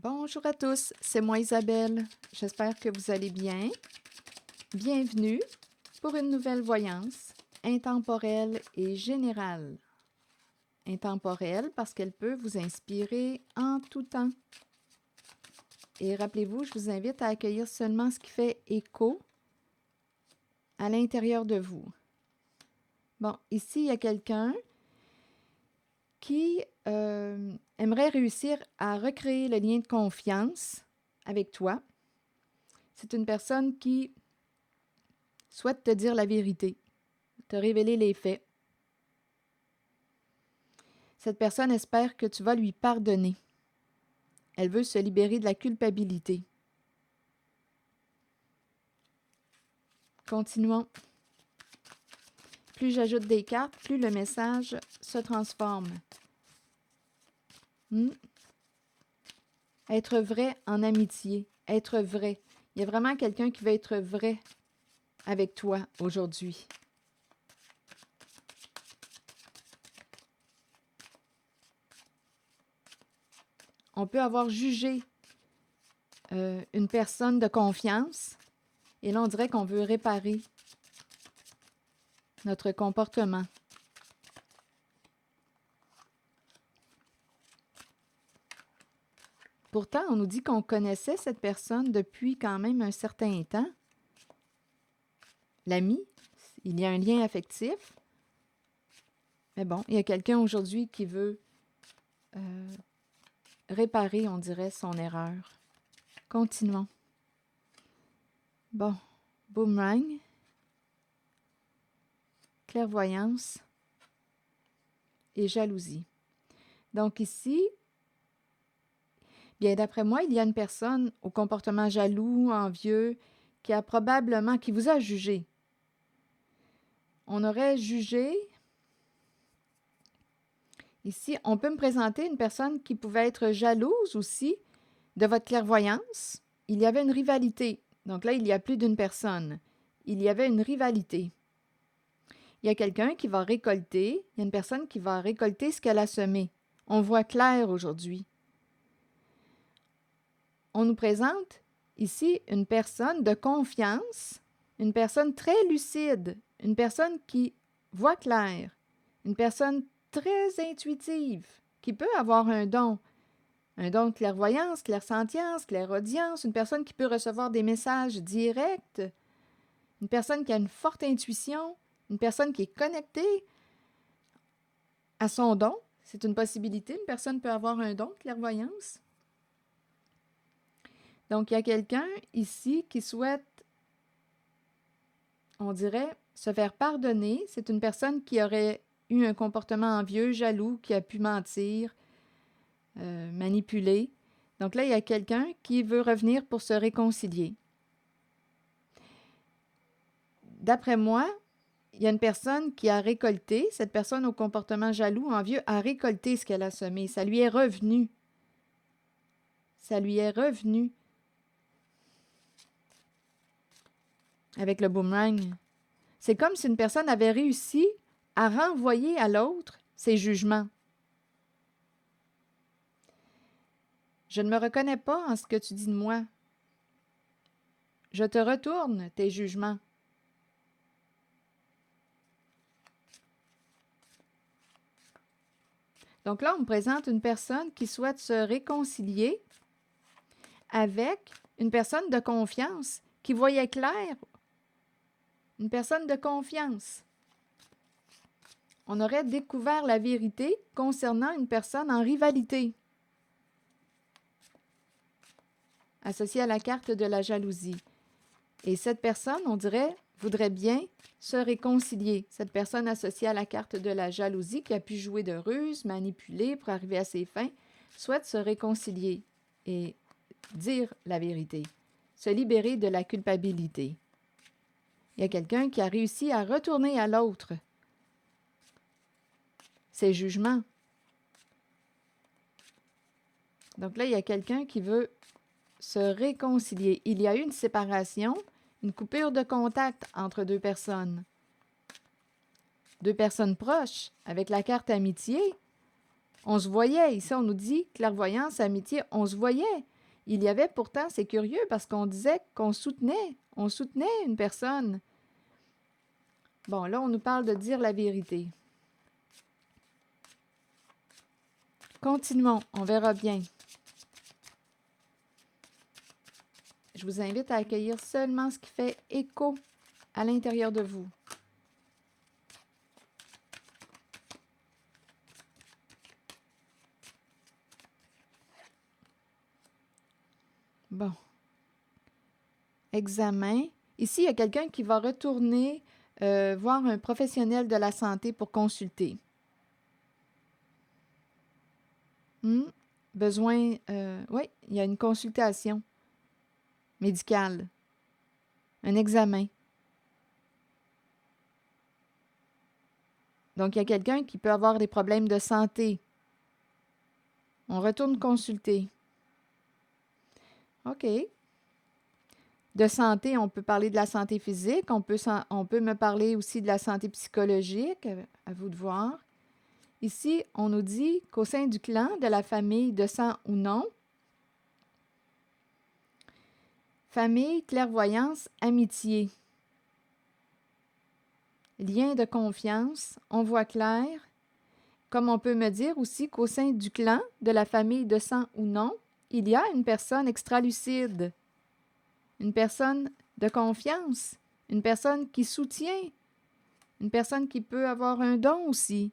Bonjour à tous, c'est moi Isabelle. J'espère que vous allez bien. Bienvenue pour une nouvelle voyance intemporelle et générale. Intemporelle parce qu'elle peut vous inspirer en tout temps. Et rappelez-vous, je vous invite à accueillir seulement ce qui fait écho à l'intérieur de vous. Bon, ici, il y a quelqu'un qui aimerait réussir à recréer le lien de confiance avec toi. C'est une personne qui souhaite te dire la vérité, te révéler les faits. Cette personne espère que tu vas lui pardonner. Elle veut se libérer de la culpabilité. Continuons. Plus j'ajoute des cartes, plus le message se transforme. Être vrai en amitié. Être vrai. Il y a vraiment quelqu'un qui veut être vrai avec toi aujourd'hui. On peut avoir jugé une personne de confiance et là, on dirait qu'on veut réparer notre comportement. Pourtant, on nous dit qu'on connaissait cette personne depuis quand même un certain temps. L'ami, il y a un lien affectif. Mais bon, il y a quelqu'un aujourd'hui qui veut réparer, on dirait, son erreur. Continuons. Bon, boomerang, clairvoyance et jalousie. Donc ici, bien d'après moi, il y a une personne au comportement jaloux, envieux, qui vous a jugé. On aurait jugé. Ici, on peut me présenter une personne qui pouvait être jalouse aussi de votre clairvoyance. Il y avait une rivalité. Donc là, il y a plus d'une personne. Il y avait une rivalité. Il y a quelqu'un qui va récolter, il y a une personne qui va récolter ce qu'elle a semé. On voit clair aujourd'hui. On nous présente ici une personne de confiance, une personne très lucide, une personne qui voit clair, une personne très intuitive, qui peut avoir un don de clairvoyance, clairsentience, clairaudience, une personne qui peut recevoir des messages directs, une personne qui a une forte intuition, une personne qui est connectée à son don. C'est une possibilité, une personne peut avoir un don de clairvoyance. Donc, il y a quelqu'un ici qui souhaite, on dirait, se faire pardonner. C'est une personne qui aurait eu un comportement envieux, jaloux, qui a pu mentir, manipuler. Donc là, il y a quelqu'un qui veut revenir pour se réconcilier. D'après moi, il y a une personne qui a récolté, cette personne au comportement jaloux, envieux, a récolté ce qu'elle a semé. Ça lui est revenu. Ça lui est revenu. Avec le boomerang. C'est comme si une personne avait réussi à renvoyer à l'autre ses jugements. Je ne me reconnais pas en ce que tu dis de moi. Je te retourne tes jugements. Donc là, on me présente une personne qui souhaite se réconcilier avec une personne de confiance qui voyait clair. Une personne de confiance. On aurait découvert la vérité concernant une personne en rivalité, associée à la carte de la jalousie. Et cette personne, on dirait, voudrait bien se réconcilier. Cette personne associée à la carte de la jalousie qui a pu jouer de ruse, manipuler pour arriver à ses fins, souhaite se réconcilier et dire la vérité, se libérer de la culpabilité. Il y a quelqu'un qui a réussi à retourner à l'autre ses jugements. Donc là, il y a quelqu'un qui veut se réconcilier. Il y a eu une séparation, une coupure de contact entre deux personnes. Deux personnes proches. Avec la carte amitié, On se voyait. Ici, on nous dit clairvoyance, amitié, on se voyait. Il y avait pourtant, c'est curieux parce qu'on disait qu'on soutenait. On soutenait une personne. Bon, là, on nous parle de dire la vérité. Continuons, on verra bien. Je vous invite à accueillir seulement ce qui fait écho à l'intérieur de vous. Bon. Examen. Ici, il y a quelqu'un qui va retourner voir un professionnel de la santé pour consulter. Besoin, oui, il y a une consultation médicale, un examen. Donc, il y a quelqu'un qui peut avoir des problèmes de santé. On retourne consulter. OK. De santé, on peut parler de la santé physique, on peut me parler aussi de la santé psychologique, à vous de voir. Ici, on nous dit qu'au sein du clan, de la famille, de sang ou non, famille, clairvoyance, amitié, lien de confiance, on voit clair, comme on peut me dire aussi qu'au sein du clan, de la famille, de sang ou non, il y a une personne extralucide, une personne de confiance, une personne qui soutient, une personne qui peut avoir un don aussi,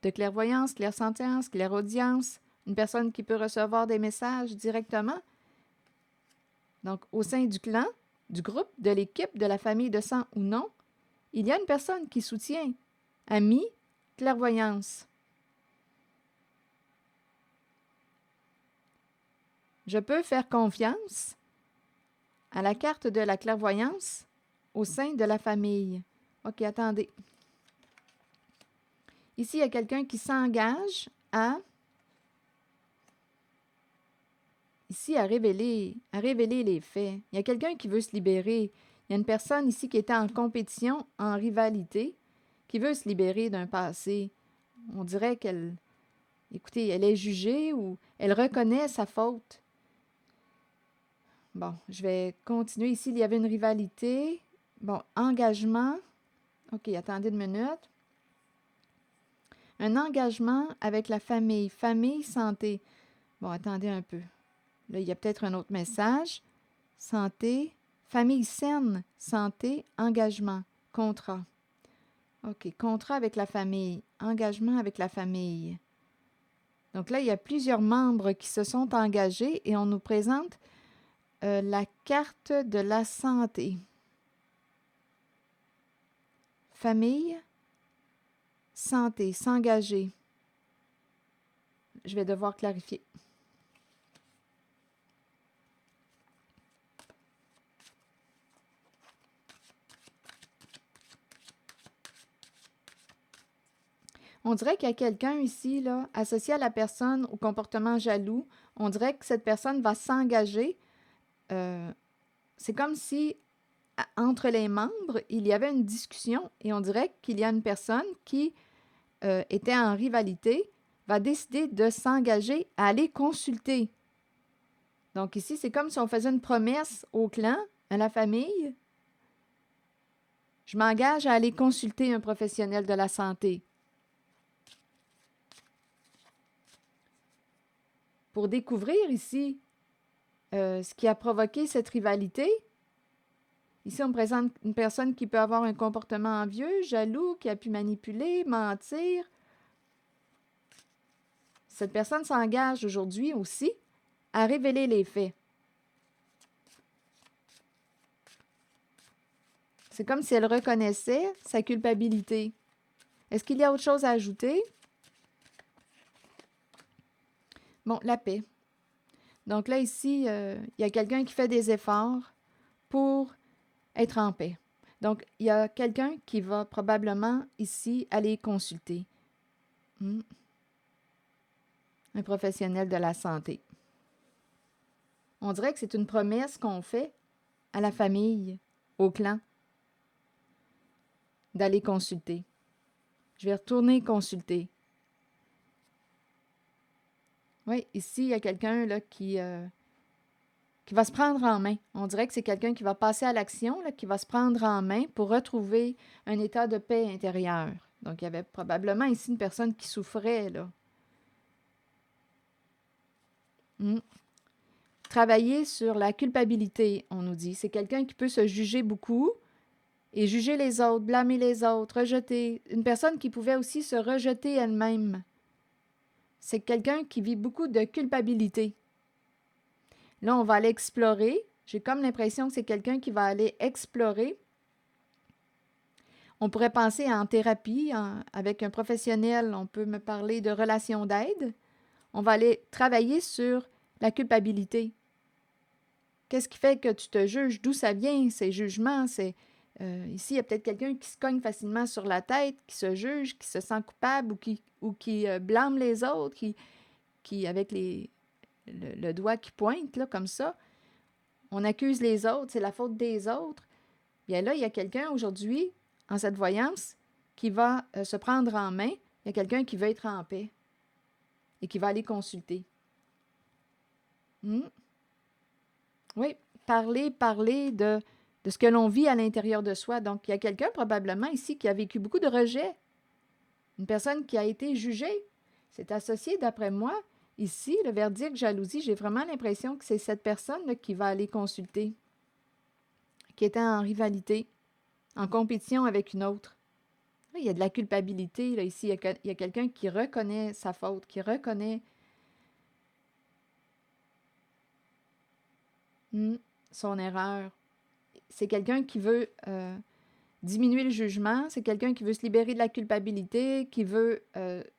de clairvoyance, clairsentience, clairaudience, une personne qui peut recevoir des messages directement. Donc, au sein du clan, du groupe, de l'équipe, de la famille de sang ou non, il y a une personne qui soutient. Ami, clairvoyance. Je peux faire confiance à la carte de la clairvoyance au sein de la famille. OK, attendez. Ici, il y a quelqu'un qui s'engage à... Ici, à révéler les faits. Il y a quelqu'un qui veut se libérer. Il y a une personne ici qui était en compétition, en rivalité, qui veut se libérer d'un passé. On dirait qu'elle... Écoutez, elle est jugée ou elle reconnaît sa faute. Bon, je vais continuer. Ici, il y avait une rivalité. Bon, engagement. OK, attendez une minute. Un engagement avec la famille. Famille, santé. Bon, attendez un peu. Là, il y a peut-être un autre message. Santé, famille saine, santé, engagement, contrat. OK, contrat avec la famille, engagement avec la famille. Donc là, il y a plusieurs membres qui se sont engagés et on nous présente la carte de la santé. Famille, santé, s'engager. Je vais devoir clarifier. On dirait qu'il y a quelqu'un ici, là, associé à la personne au comportement jaloux. On dirait que cette personne va s'engager. C'est comme si, entre les membres, il y avait une discussion et on dirait qu'il y a une personne qui était en rivalité, va décider de s'engager à aller consulter. Donc ici, c'est comme si on faisait une promesse au clan, à la famille. Je m'engage à aller consulter un professionnel de la santé. Pour découvrir ici ce qui a provoqué cette rivalité. Ici, on présente une personne qui peut avoir un comportement envieux, jaloux, qui a pu manipuler, mentir. Cette personne s'engage aujourd'hui aussi à révéler les faits. C'est comme si elle reconnaissait sa culpabilité. Est-ce qu'il y a autre chose à ajouter? Bon, la paix. Donc là, ici, il y a quelqu'un qui fait des efforts pour être en paix. Donc, il y a quelqu'un qui va probablement ici aller consulter un professionnel de la santé. On dirait que c'est une promesse qu'on fait à la famille, au clan, d'aller consulter. Je vais retourner consulter. Oui, ici, il y a quelqu'un là qui va se prendre en main. On dirait que c'est quelqu'un qui va passer à l'action, là, qui va se prendre en main pour retrouver un état de paix intérieure. Donc, il y avait probablement ici une personne qui souffrait, là. Mm. Travailler sur la culpabilité, on nous dit. C'est quelqu'un qui peut se juger beaucoup et juger les autres, blâmer les autres, rejeter. Une personne qui pouvait aussi se rejeter elle-même. C'est quelqu'un qui vit beaucoup de culpabilité. Là, on va aller explorer. J'ai comme l'impression que c'est quelqu'un qui va aller explorer. On pourrait penser en thérapie, avec un professionnel, on peut me parler de relations d'aide. On va aller travailler sur la culpabilité. Qu'est-ce qui fait que tu te juges? D'où ça vient, ces jugements? Ici, il y a peut-être quelqu'un qui se cogne facilement sur la tête, qui se juge, qui se sent coupable ou qui blâme les autres, qui avec le doigt qui pointe, là, comme ça, on accuse les autres, c'est la faute des autres. Bien là, il y a quelqu'un aujourd'hui, en cette voyance, qui va se prendre en main. Il y a quelqu'un qui veut être en paix et qui va aller consulter. Hmm? Oui, parler de ce que l'on vit à l'intérieur de soi. Donc, il y a quelqu'un probablement ici qui a vécu beaucoup de rejet. Une personne qui a été jugée. C'est associé, d'après moi, ici, le verdict jalousie, j'ai vraiment l'impression que c'est cette personne là, qui va aller consulter, qui était en rivalité, en compétition avec une autre. Là, il y a de la culpabilité, là, ici. Il y a quelqu'un qui reconnaît sa faute, qui reconnaît son erreur. C'est quelqu'un qui veut diminuer le jugement, c'est quelqu'un qui veut se libérer de la culpabilité, qui veut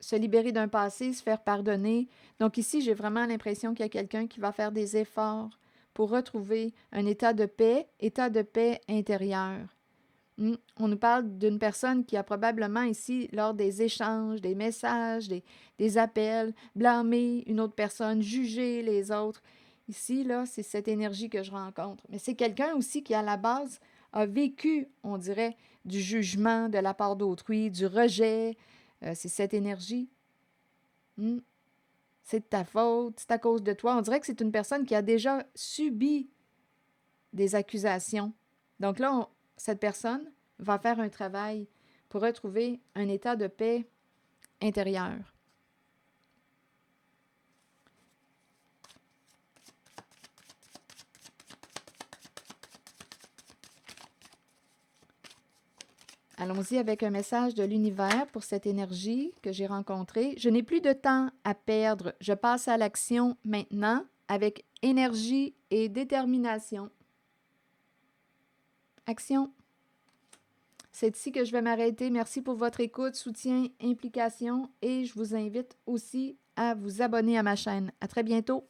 se libérer d'un passé, se faire pardonner. Donc ici, j'ai vraiment l'impression qu'il y a quelqu'un qui va faire des efforts pour retrouver un état de paix intérieur. On nous parle d'une personne qui a probablement ici, lors des échanges, des messages, des appels, blâmé une autre personne, jugé les autres. Ici, là, c'est cette énergie que je rencontre. Mais c'est quelqu'un aussi qui, à la base, a vécu, on dirait, du jugement de la part d'autrui, du rejet. C'est cette énergie. Hmm. C'est de ta faute, c'est à cause de toi. On dirait que c'est une personne qui a déjà subi des accusations. Donc là, cette personne va faire un travail pour retrouver un état de paix intérieure. Allons-y avec un message de l'univers pour cette énergie que j'ai rencontrée. Je n'ai plus de temps à perdre. Je passe à l'action maintenant avec énergie et détermination. Action. C'est ici que je vais m'arrêter. Merci pour votre écoute, soutien, implication et je vous invite aussi à vous abonner à ma chaîne. À très bientôt.